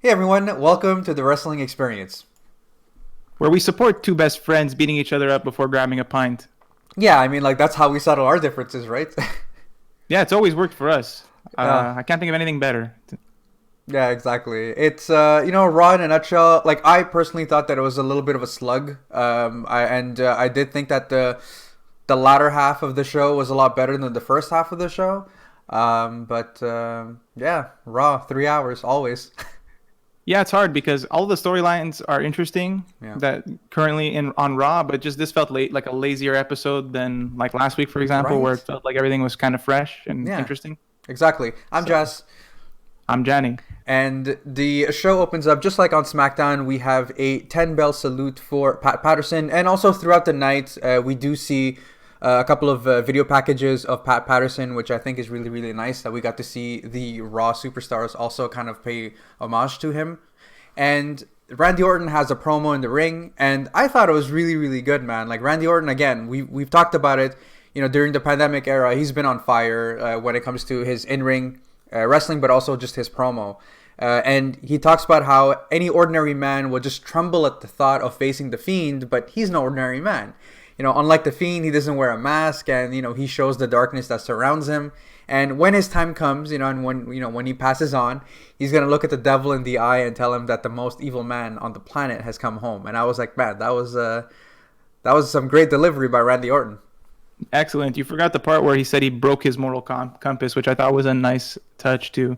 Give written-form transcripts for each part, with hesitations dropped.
Hey everyone, welcome to the Wrestling Experience. Where we support two best friends beating each other up before grabbing a pint. Yeah, I mean, like, that's how we settle our differences, right? Yeah, it's always worked for us. Yeah, I can't think of anything better. yeah, exactly. It's, Raw in a nutshell. Like, I personally thought that it was a little bit of a slug. I did think that the latter half of the show was a lot better than the first half of the show. Yeah, Raw, 3 hours, always. Yeah, it's hard because all the storylines are interesting Yeah. that currently in on Raw, but just this felt like a lazier episode than like last week, for example, where it Right? felt like everything was kind of fresh and Yeah, interesting. exactly. I'm So Jess. I'm Janny. And the show opens up just like on SmackDown. We have a 10 bell salute for Pat Patterson. And also throughout the night, we do see a couple of video packages of Pat Patterson, which I think is really, really nice that we got to see the Raw superstars also kind of pay homage to him. And Randy Orton has a promo in the ring. And I thought it was really, really good, man. Like Randy Orton, again, we've talked about it. During the pandemic era, he's been on fire when it comes to his in-ring wrestling, but also just his promo. And he talks about how any ordinary man would just tremble at the thought of facing the Fiend, but he's no ordinary man. Unlike the Fiend, he doesn't wear a mask, and he shows the darkness that surrounds him. And when his time comes, and when he passes on, he's gonna look at the devil in the eye and tell him that the most evil man on the planet has come home. And I was like, man, that was some great delivery by Randy Orton. Excellent. You forgot the part where he said he broke his moral compass, which I thought was a nice touch too.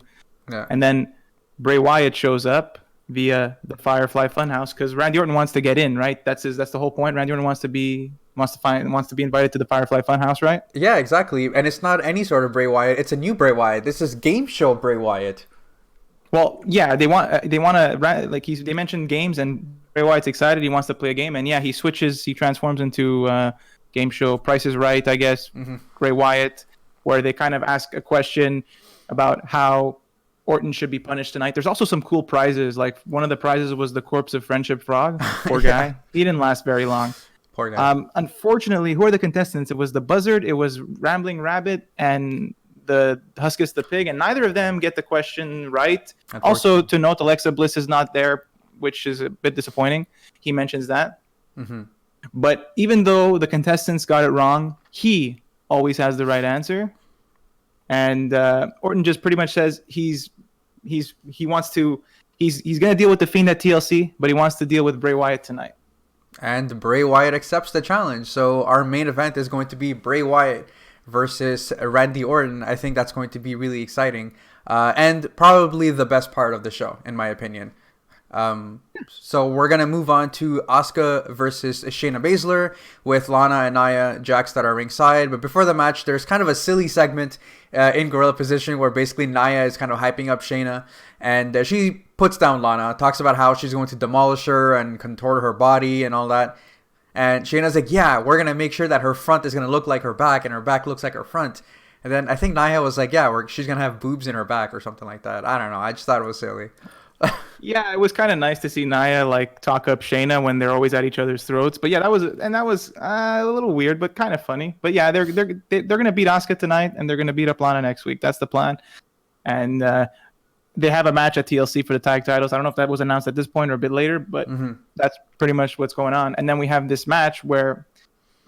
Yeah. And then Bray Wyatt shows up via the Firefly Funhouse because Randy Orton wants to get in, right? That's the whole point. Randy Orton wants to be invited to the Firefly Funhouse, right? Yeah, exactly. And it's not any sort of Bray Wyatt. It's a new Bray Wyatt. This is game show Bray Wyatt. Well, yeah, they want to like they mentioned games and Bray Wyatt's excited. He wants to play a game, and yeah, he transforms into game show Price is Right, I guess. Hmm. Bray Wyatt, where they kind of ask a question about how Orton should be punished tonight. There's also some cool prizes. Like one of the prizes was the corpse of Friendship Frog. Poor Yeah, guy. He didn't last very long. poor guy. Unfortunately, who are the contestants? It was the Buzzard, it was Rambling Rabbit, and the Huskus the Pig, and neither of them get the question right. Also, Unfortunately. to note, Alexa Bliss is not there, which is a bit disappointing. He mentions that. Hmm. But even though the contestants got it wrong, he always has the right answer. And Orton just pretty much says he wants to he's gonna deal with the Fiend at TLC, but he wants to deal with Bray Wyatt tonight. And Bray Wyatt accepts the challenge. So our main event is going to be Bray Wyatt versus Randy Orton. I think that's going to be really exciting. And probably the best part of the show, in my opinion. So we're going to move on to Asuka versus Shayna Baszler with Lana and Nia Jax that are ringside. But before the match, there's kind of a silly segment in Gorilla Position where basically Nia is kind of hyping up Shayna. And she puts down Lana, talks about how she's going to demolish her and contort her body and all that. And Shayna's like, yeah, we're going to make sure that her front is going to look like her back and her back looks like her front. And then I think Nia was like, yeah, she's going to have boobs in her back or something like that. I don't know. I just thought it was silly. Yeah, it was kind of nice to see Nia like talk up Shayna when they're always at each other's throats. But yeah, that was a little weird, but kind of funny. But yeah, they're gonna beat Asuka tonight, and they're gonna beat up Lana next week. That's the plan. And they have a match at TLC for the tag titles. I don't know if that was announced at this point or a bit later, but that's pretty much what's going on. And then we have this match where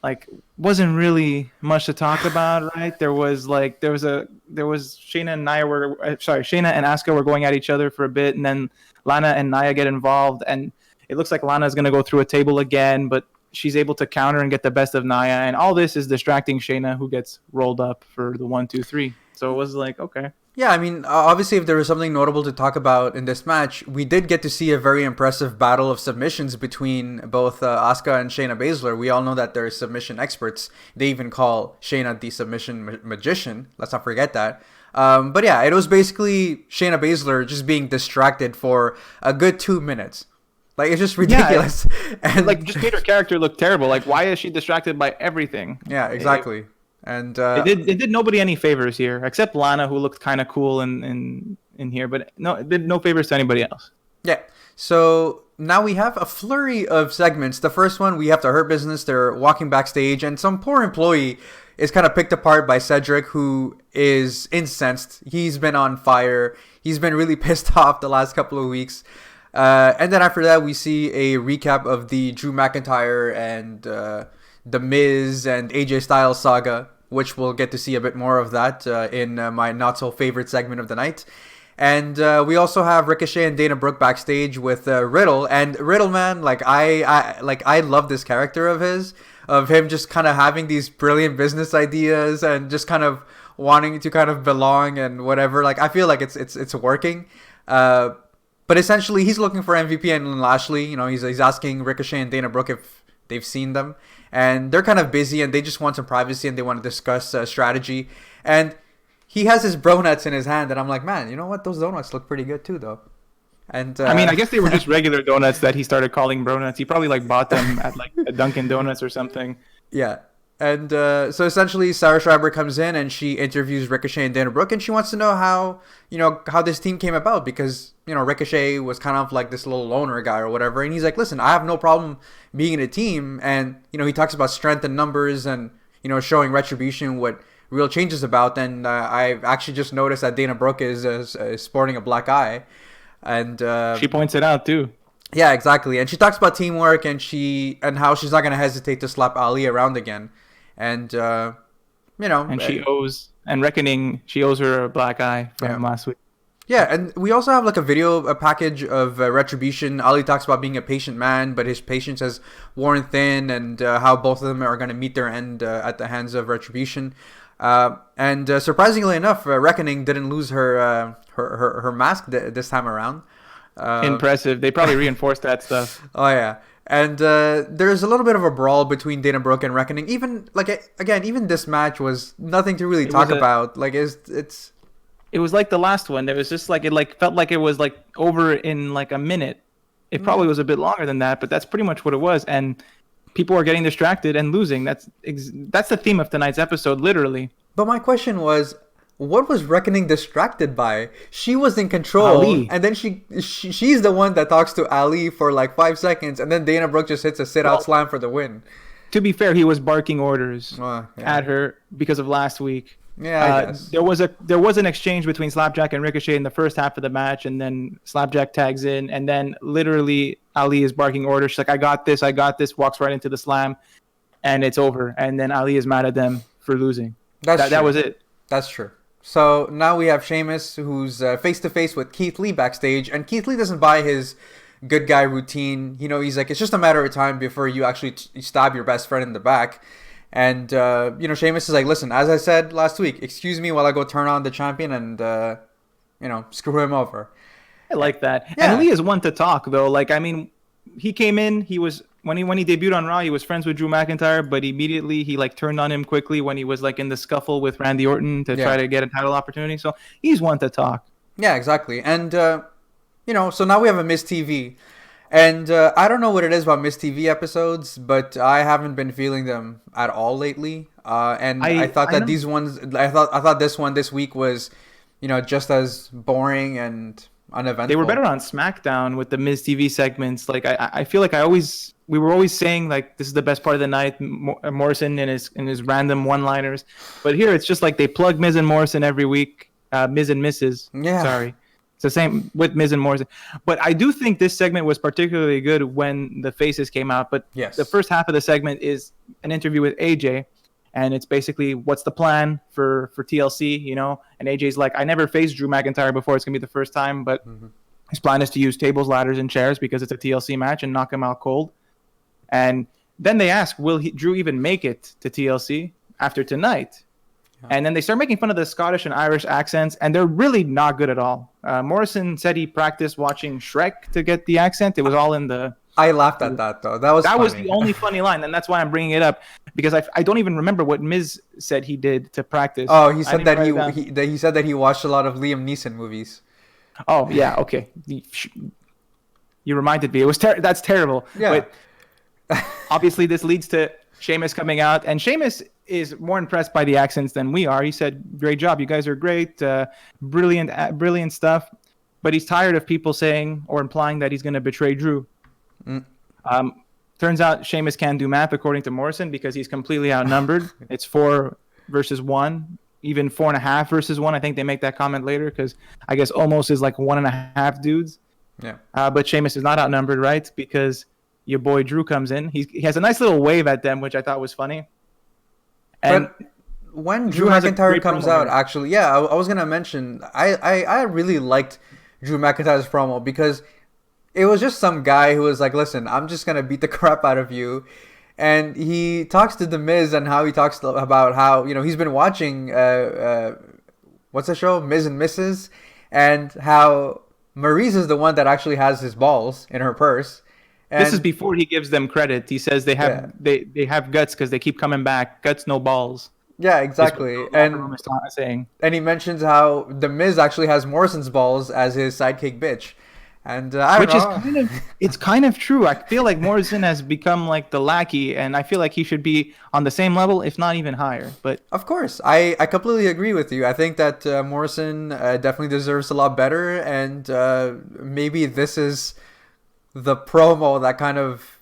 like wasn't really much to talk about, right? Shayna and Asuka were going at each other for a bit, and then Lana and Nia get involved, and it looks like Lana's gonna go through a table again, but she's able to counter and get the best of Nia, and all this is distracting Shayna, who gets rolled up for the 1, 2, 3. So it was like, okay. Yeah, I mean, obviously, if there was something notable to talk about in this match, we did get to see a very impressive battle of submissions between both Asuka and Shayna Baszler. We all know that they're submission experts. They even call Shayna the submission magician. Let's not forget that. But yeah, it was basically Shayna Baszler just being distracted for a good 2 minutes. Like, it's just Yeah, ridiculous. And like just made her character look terrible. Like, why is she distracted by everything? yeah, exactly. And It did nobody any favors here, except Lana, who looked kind of cool in here, but no, it did no favors to anybody else. yeah. So now we have a flurry of segments. The first one, we have the Hurt Business. They're walking backstage, and some poor employee is kind of picked apart by Cedric, who is incensed. He's been on fire. He's been really pissed off the last couple of weeks. And then after that, we see a recap of the Drew McIntyre and the Miz and AJ Styles saga, which we'll get to see a bit more of that in my not so favorite segment of the night. And we also have Ricochet and Dana Brooke backstage with Riddle. And Riddle, man, I love this character of his, of him just kind of having these brilliant business ideas and just kind of wanting to kind of belong and whatever. Like, I feel like it's working. But essentially, he's looking for MVP and Lashley. You know, he's asking Ricochet and Dana Brooke if they've seen them. And they're kind of busy and they just want some privacy and they want to discuss strategy. And he has his donuts in his hand. And I'm like, man, you know what? Those donuts look pretty good too, though. And I mean, I guess they were just regular donuts that he started calling bronuts. He probably like bought them at like a Dunkin' Donuts or something. Yeah. And so essentially, Sarah Schreiber comes in and she interviews Ricochet and Dana Brooke, and she wants to know how this team came about, because Ricochet was kind of like this little loner guy or whatever, and he's like, listen, I have no problem being in a team, and he talks about strength and numbers and showing Retribution what real change is about. And I've actually just noticed that Dana Brooke is sporting a black eye, and she points it out too. Yeah, exactly. And she talks about teamwork and how she's not gonna hesitate to slap Ali around again. And and she owes her a black eye from last week. Yeah, and we also have like a package of Retribution. Ali talks about being a patient man, but his patience has worn thin, and how both of them are going to meet their end at the hands of Retribution. And surprisingly enough, Reckoning didn't lose her mask this time around. Impressive. They probably reinforced that stuff. Oh yeah. And there's a little bit of a brawl between Dana Brooke and Reckoning. Even even this match was nothing to really talk about. Like it was like the last one. It was just like it felt like it was like over in like a minute. It probably was a bit longer than that, but that's pretty much what it was. And people are getting distracted and losing. That's the theme of tonight's episode, literally. But my question was, what was Reckoning distracted by? She was in control, Ali. And then she's the one that talks to Ali for like 5 seconds, and then Dana Brooke just hits a sit-out slam for the win. To be fair, he was barking orders at her because of last week. Yeah, I guess. There was an exchange between Slapjack and Ricochet in the first half of the match, and then Slapjack tags in, and then literally Ali is barking orders. She's like, I got this, walks right into the slam, and it's over. And then Ali is mad at them for losing. That was it. That's true. So now we have Sheamus, who's face-to-face with Keith Lee backstage, and Keith Lee doesn't buy his good guy routine. He's like, it's just a matter of time before you actually stab your best friend in the back. And, Sheamus is like, listen, as I said last week, excuse me while I go turn on the champion and, screw him over. I like that. Yeah. And Lee is one to talk, though. Like, I mean, he came in, he was... When he debuted on Raw, he was friends with Drew McIntyre, but immediately he turned on him quickly when he was in the scuffle with Randy Orton to try to get a title opportunity. So he's one to talk. Yeah, exactly. And so now we have a Miz TV, and I don't know what it is about Miz TV episodes, but I haven't been feeling them at all lately. And I thought that these ones, I thought this one this week was, just as boring and uneventful. They were better on SmackDown with the Miz TV segments. Like I feel like we were always saying like this is the best part of the night, Morrison and his random one-liners, but here it's just like they plug Miz and Morrison every week, Miz and Mrs. Yeah. Sorry, it's the same with Miz and Morrison. But I do think this segment was particularly good when the faces came out. But the first half of the segment is an interview with AJ, and it's basically what's the plan for TLC, And AJ's like, I never faced Drew McIntyre before. It's gonna be the first time, but his plan is to use tables, ladders, and chairs because it's a TLC match and knock him out cold. And then they ask, will Drew even make it to TLC after tonight? Yeah. And then they start making fun of the Scottish and Irish accents, and they're really not good at all. Morrison said he practiced watching Shrek to get the accent. It was all in the... I laughed at that, though. That was the only funny line, and that's why I'm bringing it up, because I don't even remember what Miz said he did to practice. Oh, he said that he said that he watched a lot of Liam Neeson movies. Oh, yeah, okay. You reminded me. That's terrible. Yeah. But obviously, this leads to Sheamus coming out, and Sheamus is more impressed by the accents than we are. He said, "Great job, you guys are great, brilliant stuff." But he's tired of people saying or implying that he's going to betray Drew. Turns out Sheamus can't do math according to Morrison because he's completely outnumbered. It's 4 versus 1 even 4.5 versus 1. I think they make that comment later because I guess almost is like 1.5 dudes. Yeah. But Sheamus is not outnumbered, right? Because your boy Drew comes in. He has a nice little wave at them, which I thought was funny. And but when Drew McIntyre comes out, actually, yeah, I was gonna mention I really liked Drew McIntyre's promo because it was just some guy who was like, listen, I'm just gonna beat the crap out of you. And he talks to The Miz and how he talks about how, he's been watching, what's the show? Miz and Mrs. And how Maryse is the one that actually has his balls in her purse. And this is before he gives them credit. He says they have they have guts because they keep coming back. Guts, no balls. Yeah, exactly. And he mentions how The Miz actually has Morrison's balls as his sidekick bitch. And it's kind of true. I feel like Morrison has become like the lackey, and I feel like he should be on the same level, if not even higher. But of course, I completely agree with you. I think that Morrison definitely deserves a lot better, and maybe this is the promo that kind of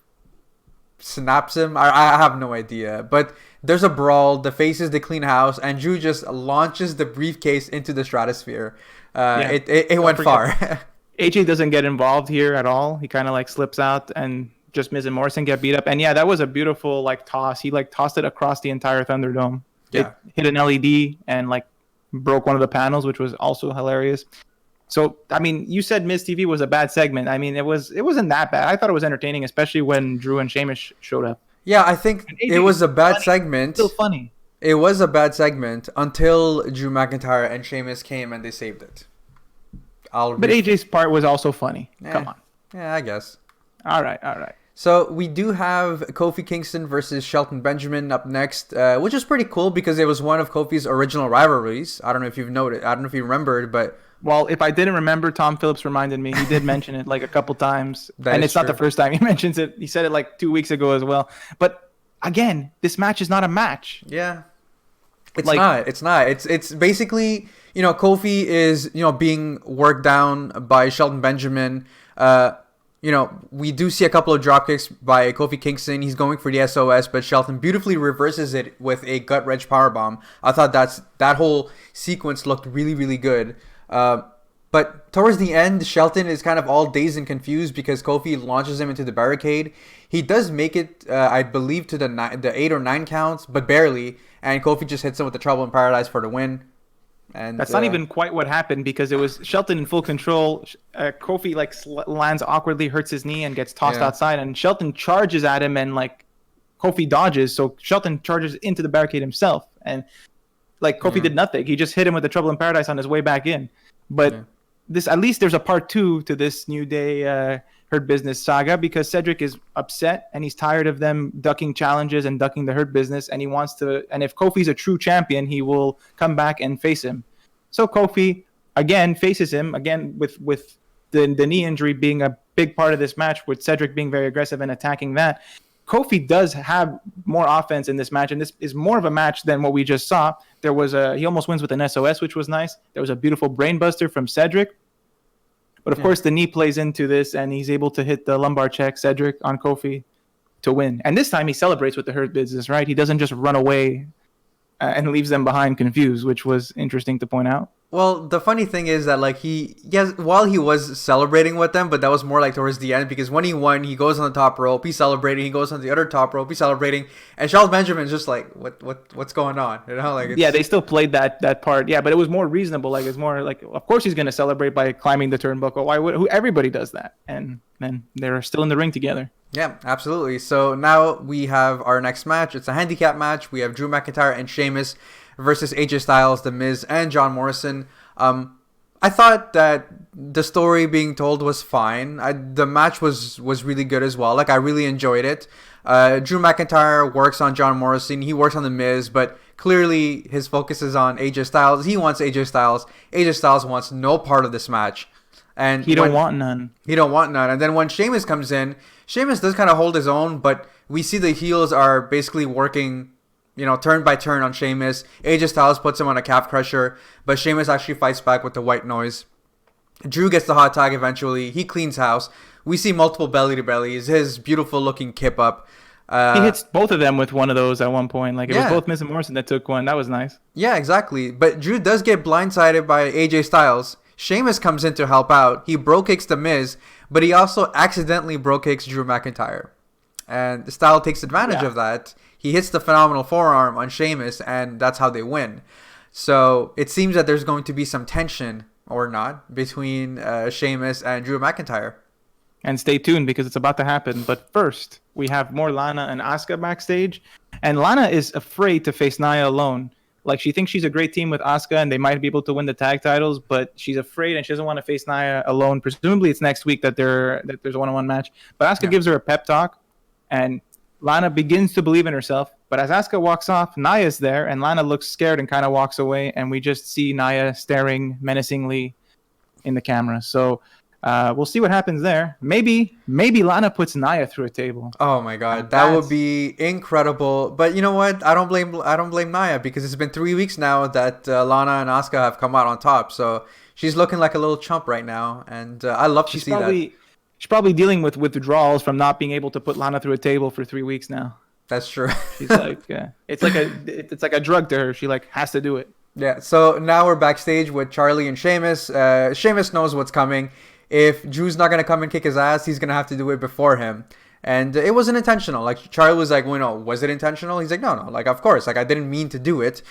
snaps him. I have no idea, but there's a brawl. The faces they clean house, and Drew just launches the briefcase into the stratosphere. It went far. AJ doesn't get involved here at all. He kind of like slips out, and just Miz and Morrison get beat up. And yeah, that was a beautiful like toss. He like tossed it across the entire Thunderdome. Yeah. It hit an LED and like broke one of the panels, which was also hilarious. So I mean, you said Miz TV was a bad segment. I mean, it wasn't that bad. I thought it was entertaining, especially when Drew and Sheamus showed up. Yeah, I think it was a bad segment. Still funny. It was a bad segment until Drew McIntyre and Sheamus came and they saved it. But AJ's part was also funny. Come on. Yeah, I guess. All right. So we do have Kofi Kingston versus Shelton Benjamin up next, which is pretty cool because it was one of Kofi's original rivalries. I don't know if you've noted. I don't know if you remembered, but... Well, if I didn't remember, Tom Phillips reminded me. He did mention it like a couple times. And it's not the first time he mentions it. He said it like 2 weeks ago as well. But again, this match is not a match. Yeah. It's not. It's basically... Kofi is, being worked down by Shelton Benjamin. We do see a couple of dropkicks by Kofi Kingston. He's going for the SOS, but Shelton beautifully reverses it with a gut-wrench powerbomb. I thought that whole sequence looked really, really good. But towards the end, Shelton is kind of all dazed and confused because Kofi launches him into the barricade. He does make it, I believe, to the 8 or 9 counts, but barely. And Kofi just hits him with the Trouble in Paradise for the win. And that's not even quite what happened because it was Shelton in full control. Kofi lands awkwardly, hurts his knee, and gets tossed outside. And Shelton charges at him, and Kofi dodges. So Shelton charges into the barricade himself, and Kofi did nothing. He just hit him with the Trouble in Paradise on his way back in. But this, at least, there's a part 2 to this New Day Hurt Business saga because Cedric is upset and he's tired of them ducking challenges and ducking the Hurt Business, and he wants to. And if Kofi's a true champion, he will come back and face him. So Kofi again faces him again with the knee injury being a big part of this match, with Cedric being very aggressive and attacking that. Kofi does have more offense in this match, and this is more of a match than what we just saw. He almost wins with an SOS, which was nice. There was a beautiful brainbuster from Cedric. But of course, the knee plays into this, and he's able to hit the lumbar check, Cedric, on Kofi to win. And this time he celebrates with the Hurt Business, right? He doesn't just run away and leaves them behind confused, which was interesting to point out. Well, the funny thing is that while he was celebrating with them, but that was more towards the end because when he won, he goes on the top rope, he's celebrating, he goes on the other top rope, he's celebrating, and Shelton Benjamin's just what's going on? They still played that part. Yeah, but it was more reasonable. It's more of course he's going to celebrate by climbing the turnbuckle. Everybody does that, and then they're still in the ring together. Yeah, absolutely. So now we have our next match. It's a handicap match. We have Drew McIntyre and Sheamus versus AJ Styles, The Miz, and John Morrison. I thought that the story being told was fine. The match was really good as well. I really enjoyed it. Drew McIntyre works on John Morrison. He works on The Miz, but clearly his focus is on AJ Styles. He wants AJ Styles. AJ Styles wants no part of this match. And he don't want none. And then when Sheamus comes in, Sheamus does kind of hold his own, but we see the heels are basically working, turn by turn on Sheamus. AJ Styles puts him on a calf crusher, but Sheamus actually fights back with the white noise. Drew gets the hot tag eventually. He cleans house. We see multiple belly to bellies, his beautiful looking kip up. He hits both of them with one of those at one point. Like, it was Yeah. both Miz and Morrison that took one. That was nice. Yeah, exactly. But Drew does get blindsided by AJ Styles. Sheamus comes in to help out. He bro kicks the Miz, but he also accidentally bro kicks Drew McIntyre. And Styles takes advantage of that. He hits the phenomenal forearm on Sheamus, and that's how they win. So it seems that there's going to be some tension, or not, between Sheamus and Drew McIntyre. And stay tuned because it's about to happen. But first, we have more Lana and Asuka backstage. And Lana is afraid to face Nia alone. Like, she thinks she's a great team with Asuka and they might be able to win the tag titles, but she's afraid and she doesn't want to face Nia alone. Presumably it's next week that there's a one-on-one match. But Asuka gives her a pep talk and Lana begins to believe in herself. But as Asuka walks off, Nia's there and Lana looks scared and kind of walks away. And we just see Nia staring menacingly in the camera. So we'll see what happens there. Maybe Lana puts Nia through a table. Oh my god, that would be incredible. But you know what? I don't blame Nia because it's been 3 weeks now that Lana and Asuka have come out on top. So she's looking like a little chump right now, and I love to see that. She's probably dealing with withdrawals from not being able to put Lana through a table for 3 weeks now. That's true. She's like, it's like a drug to her. She like has to do it. Yeah. So now we're backstage with Charlie and Sheamus. Sheamus knows what's coming. If Drew's not going to come and kick his ass, he's going to have to do it before him. And it wasn't intentional. Like, Charlie was like, well, no, was it intentional? He's like, no, like, of course. Like, I didn't mean to do it.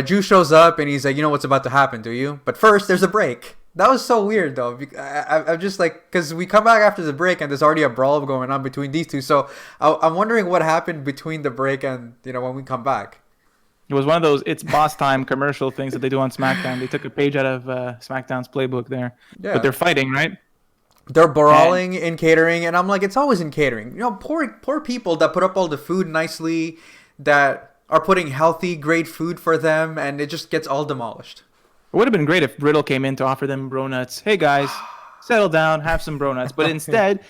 Drew shows up and he's like, you know what's about to happen, do you? But first, there's a break. That was so weird, though. I'm just like, because we come back after the break and there's already a brawl going on between these two. So I'm wondering what happened between the break and, when we come back. It was one of those "It's Boss Time" commercial things that they do on SmackDown. They took a page out of SmackDown's playbook there. Yeah. But they're fighting, right? They're brawling in catering, and I'm like, it's always in catering. Poor people that put up all the food nicely, that are putting healthy, great food for them, and it just gets all demolished. It would have been great if Riddle came in to offer them bro nuts. Hey guys, settle down, have some bro nuts. But instead,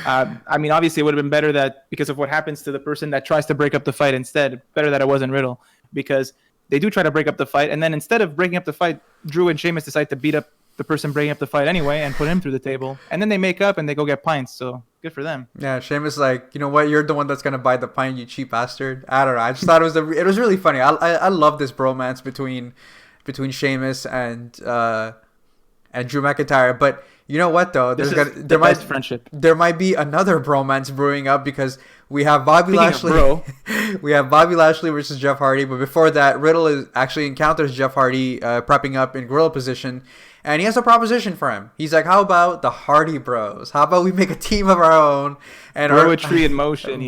obviously it would have been better that because of what happens to the person that tries to break up the fight instead, better that it wasn't Riddle. Because they do try to break up the fight, and then instead of breaking up the fight, Drew and Sheamus decide to beat up the person breaking up the fight anyway and put him through the table. And then they make up and they go get pints, so good for them. Yeah, Sheamus like, you know what, you're the one that's going to buy the pint, you cheap bastard. I don't know, I just thought it was really funny. I love this bromance between Sheamus and Drew McIntyre, but you know what though? There might be another bromance brewing up because we have Bobby Lashley. We have Bobby Lashley versus Jeff Hardy, but before that, Riddle actually encounters Jeff Hardy prepping up in gorilla position, and he has a proposition for him. He's like, "How about the Hardy Bros? How about we make a team of our own and throw a tree in motion?"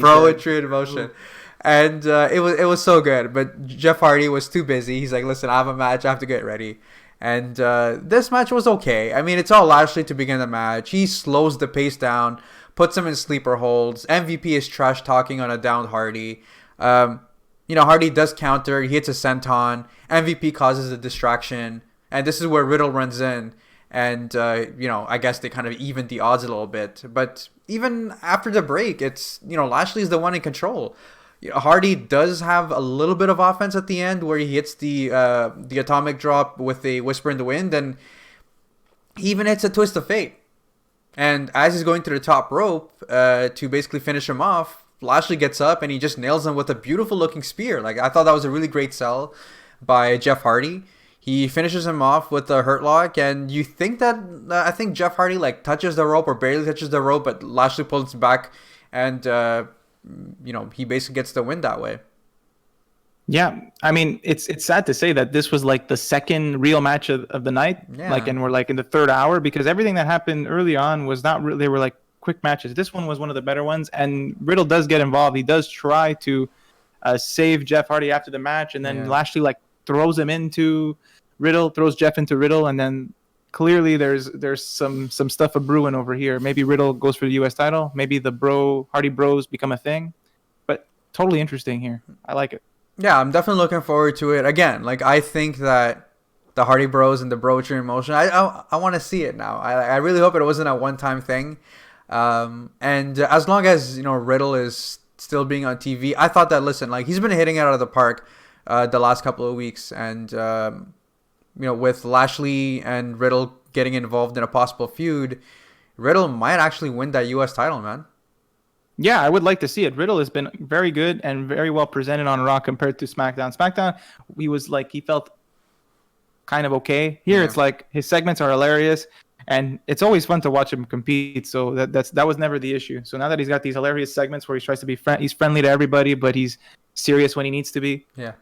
And it was so good, but Jeff Hardy was too busy. He's like, "Listen, I have a match. I have to get ready." And this match was okay. I mean, it's all Lashley to begin the match. He slows the pace down, puts him in sleeper holds. MVP is trash talking on a downed Hardy. Hardy does counter. He hits a senton. MVP causes a distraction. And this is where Riddle runs in. And, I guess they kind of evened the odds a little bit. But even after the break, it's, Lashley's the one in control. Hardy does have a little bit of offense at the end where he hits the atomic drop with a whisper in the wind, and he even hits a twist of fate. And as he's going to the top rope to basically finish him off, Lashley gets up and he just nails him with a beautiful looking spear. Like, I thought that was a really great sell by Jeff Hardy. He finishes him off with a hurt lock, and you think that I think Jeff Hardy like touches the rope or barely touches the rope, but Lashley pulls back and he basically gets the win that way. Yeah, I mean, it's sad to say that this was like the second real match of the night, and we're like in the third hour because everything that happened early on was not really, they were like quick matches. This one was one of the better ones, and Riddle does get involved. He does try to save Jeff Hardy after the match, and then Lashley like throws him into Riddle, throws Jeff into Riddle, and then clearly there's some stuff a brewing over here. Maybe Riddle goes for the U.S. title. Maybe the Hardy Bros become a thing. But totally interesting here. I like it. Yeah, I'm definitely looking forward to it. Again, like I think that the Hardy Bros and the Broetry in motion, I want to see it now. I really hope it wasn't a one-time thing. And as long as Riddle is still being on TV, I thought that he's been hitting it out of the park the last couple of weeks, and with Lashley and Riddle getting involved in a possible feud, Riddle might actually win that U.S. title, man. Yeah, I would like to see it. Riddle has been very good and very well presented on Raw compared to SmackDown. SmackDown, he felt kind of okay. Here, Yeah. it's like his segments are hilarious, and it's always fun to watch him compete. So that was never the issue. So now that he's got these hilarious segments where he tries to be he's friendly to everybody, but he's serious when he needs to be. Yeah.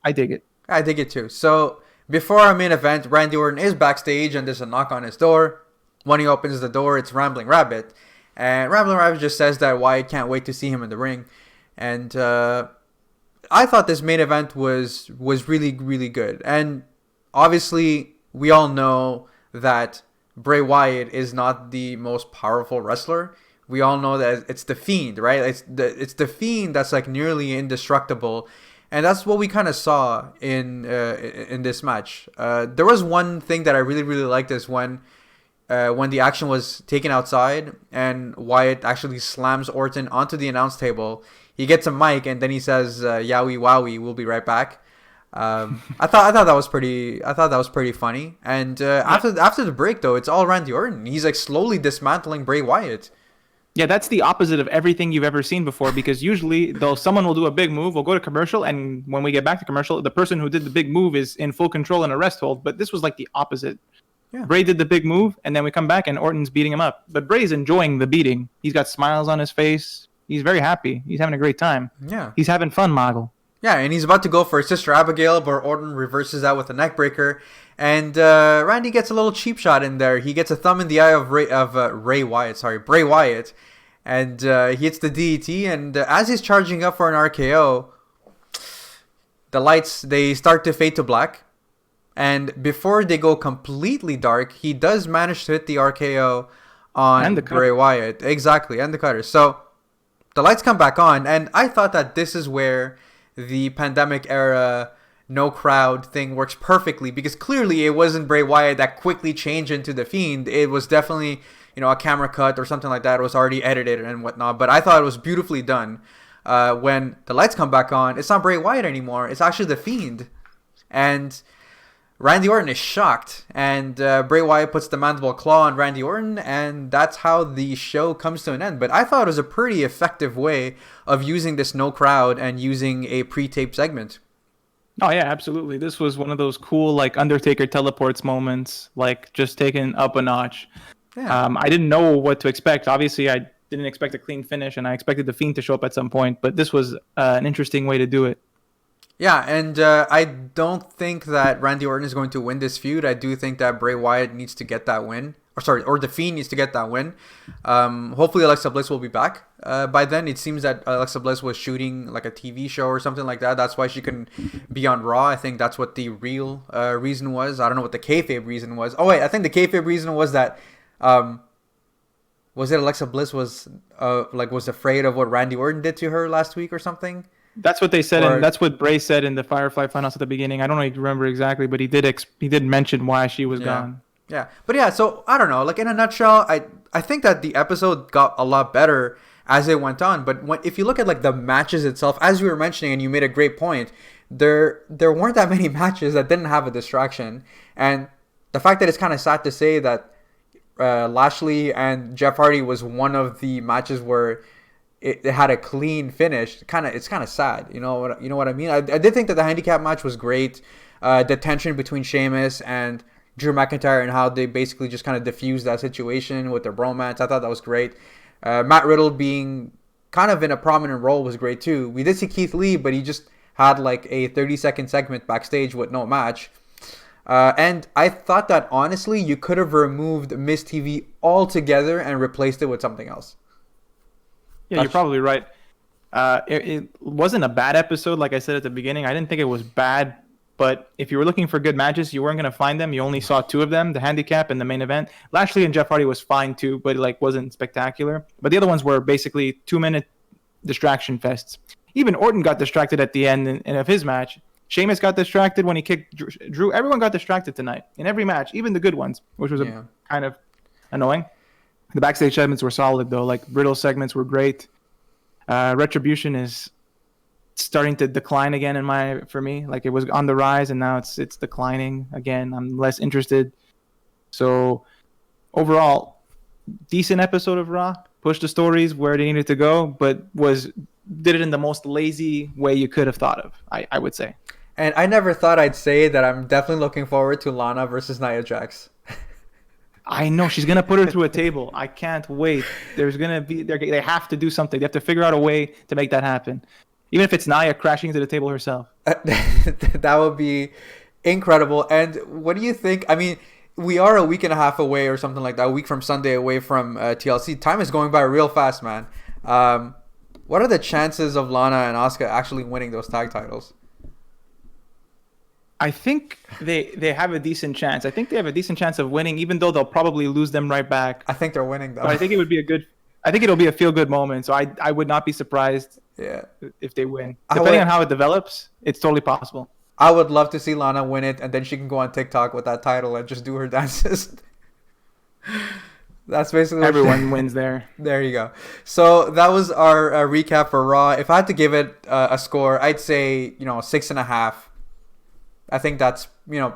I dig it. I dig it too. So before our main event, Randy Orton is backstage and there's a knock on his door. When he opens the door, it's Rambling Rabbit. And Rambling Rabbit just says that Wyatt can't wait to see him in the ring. And I thought this main event was really, really good. And obviously, we all know that Bray Wyatt is not the most powerful wrestler. We all know that it's the Fiend, right? It's the Fiend that's like nearly indestructible. And that's what we kind of saw in this match. There was one thing that I really, really liked is when the action was taken outside and Wyatt actually slams Orton onto the announce table. He gets a mic and then he says, "Yowie wowie, we'll be right back." I thought that was pretty funny. And after the break though, it's all Randy Orton. He's like slowly dismantling Bray Wyatt. Yeah, that's the opposite of everything you've ever seen before, because usually someone will do a big move, we'll go to commercial, and when we get back to commercial, the person who did the big move is in full control in a rest hold. But this was like the opposite. Yeah. Bray did the big move, and then we come back, and Orton's beating him up. But Bray's enjoying the beating. He's got smiles on his face. He's very happy. He's having a great time. Yeah. He's having fun, Moggle. Yeah, and he's about to go for his sister Abigail, but Orton reverses that with a neck breaker. And Randy gets a little cheap shot in there. He gets a thumb in the eye of Bray Wyatt. And he hits the DDT, and as he's charging up for an RKO, the lights, they start to fade to black. And before they go completely dark, he does manage to hit the RKO on Bray Wyatt. Exactly, and the cutter. So the lights come back on, and I thought that this is where the pandemic era no crowd thing works perfectly, because clearly it wasn't Bray Wyatt that quickly changed into the Fiend. It was definitely, a camera cut or something like that. It was already edited and whatnot, but I thought it was beautifully done. When the lights come back on, it's not Bray Wyatt anymore. It's actually the Fiend. And Randy Orton is shocked, and Bray Wyatt puts the mandible claw on Randy Orton, and that's how the show comes to an end. But I thought it was a pretty effective way of using this no crowd and using a pre-taped segment. Oh, yeah, absolutely. This was one of those cool, like, Undertaker teleports moments, like, just taken up a notch. Yeah. I didn't know what to expect. Obviously, I didn't expect a clean finish, and I expected the Fiend to show up at some point, but this was an interesting way to do it. Yeah, and I don't think that Randy Orton is going to win this feud. I do think that Bray Wyatt needs to get that win. Or the Fiend needs to get that win. Hopefully Alexa Bliss will be back by then. It seems that Alexa Bliss was shooting like a TV show or something like that. That's why she couldn't be on Raw. I think that's what the real reason was. I don't know what the kayfabe reason was. Oh, wait, I think the kayfabe reason was that... was it Alexa Bliss was afraid of what Randy Orton did to her last week or something? That's what they said, and that's what Bray said in the Firefly Funhouse at the beginning. I don't remember exactly, but he did mention why she was gone. Yeah, but yeah, so I don't know. Like in a nutshell, I think that the episode got a lot better as it went on. But if you look at like the matches itself, as you were mentioning, and you made a great point, there weren't that many matches that didn't have a distraction, and the fact that it's kind of sad to say that Lashley and Jeff Hardy was one of the matches where it had a clean finish. It's kind of sad. You know what I mean? I did think that the handicap match was great. The tension between Sheamus and Drew McIntyre and how they basically just kind of diffused that situation with their bromance. I thought that was great. Matt Riddle being kind of in a prominent role was great too. We did see Keith Lee, but he just had like a 30-second segment backstage with no match. And I thought that honestly, you could have removed Miz TV altogether and replaced it with something else. Yeah, you're probably right. It wasn't a bad episode, like I said at the beginning. I didn't think it was bad, but if you were looking for good matches, you weren't going to find them. You only saw two of them, the handicap and the main event. Lashley and Jeff Hardy was fine too, but it wasn't spectacular. But the other ones were basically 2-minute distraction fests. Even Orton got distracted at the end of his match. Sheamus got distracted when he kicked Drew. Everyone got distracted tonight in every match, even the good ones, which was kind of annoying. The backstage segments were solid, though. Like, Riddle segments were great. Retribution is starting to decline again for me. Like, it was on the rise, and now it's declining again. I'm less interested. So, overall, decent episode of Raw. pushed the stories where they needed to go, but did it in the most lazy way you could have thought of, I would say. And I never thought I'd say that I'm definitely looking forward to Lana versus Nia Jax. I know she's gonna put her through a table. I can't wait. They have to do something. They have to figure out a way to make that happen, even if it's Nia crashing into the table herself. That would be incredible. And what do you think? I mean, we are a week and a half away or something like that, a week from Sunday away from TLC. Time is going by real fast, man. What are the chances of Lana and Asuka actually winning those tag titles? I think they have a decent chance. I think they have a decent chance of winning, even though they'll probably lose them right back. I think they're winning, though. But I think it'll be a feel-good moment. So I would not be surprised if they win. Depending on how it develops, it's totally possible. I would love to see Lana win it, and then she can go on TikTok with that title and just do her dances. That's basically everyone wins there. There you go. So that was our recap for Raw. If I had to give it a score, I'd say 6.5. I think that's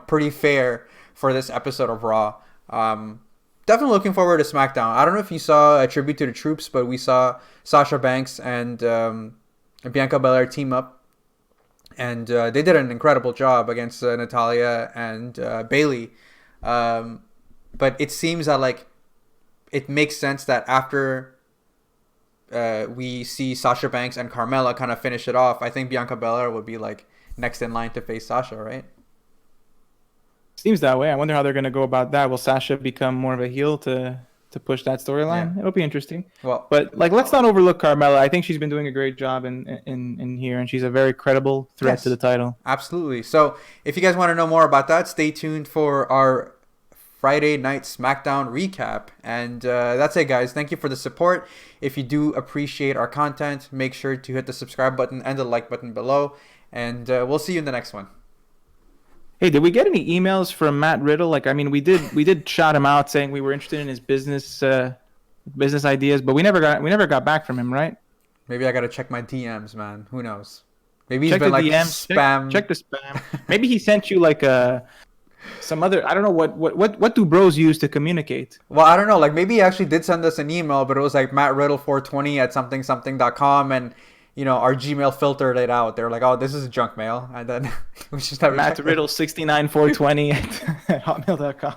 pretty fair for this episode of Raw. Definitely looking forward to SmackDown. I don't know if you saw a tribute to the troops, but we saw Sasha Banks and Bianca Belair team up. And they did an incredible job against Natalya and Bayley. But it seems that it makes sense that after we see Sasha Banks and Carmella kind of finish it off, I think Bianca Belair would be next in line to face Sasha, right? Seems that way. I wonder how they're going to go about that. Will Sasha become more of a heel to push that storyline? Yeah. It'll be interesting. Well, but let's not overlook Carmella. I think she's been doing a great job in here, and she's a very credible threat to the title. Absolutely. So if you guys want to know more about that, stay tuned for our Friday night SmackDown recap. And that's it, guys. Thank you for the support. If you do appreciate our content, make sure to hit the subscribe button and the like button below. And we'll see you in the next one. Hey, did we get any emails from Matt Riddle? We did shout him out saying we were interested in his business ideas, but we never got back from him, right? Maybe I gotta check my DMs, man. Who knows? Maybe he's check been DMs, spam. Check the spam. Maybe he sent you some other. I don't know what do bros use to communicate? Well, I don't know. Maybe he actually did send us an email, but it was Matt Riddle 420 at something.com, and our Gmail filtered it out. They were like, "Oh, this is junk mail," and then we just never. Matt Riddle 69420 at hotmail.com.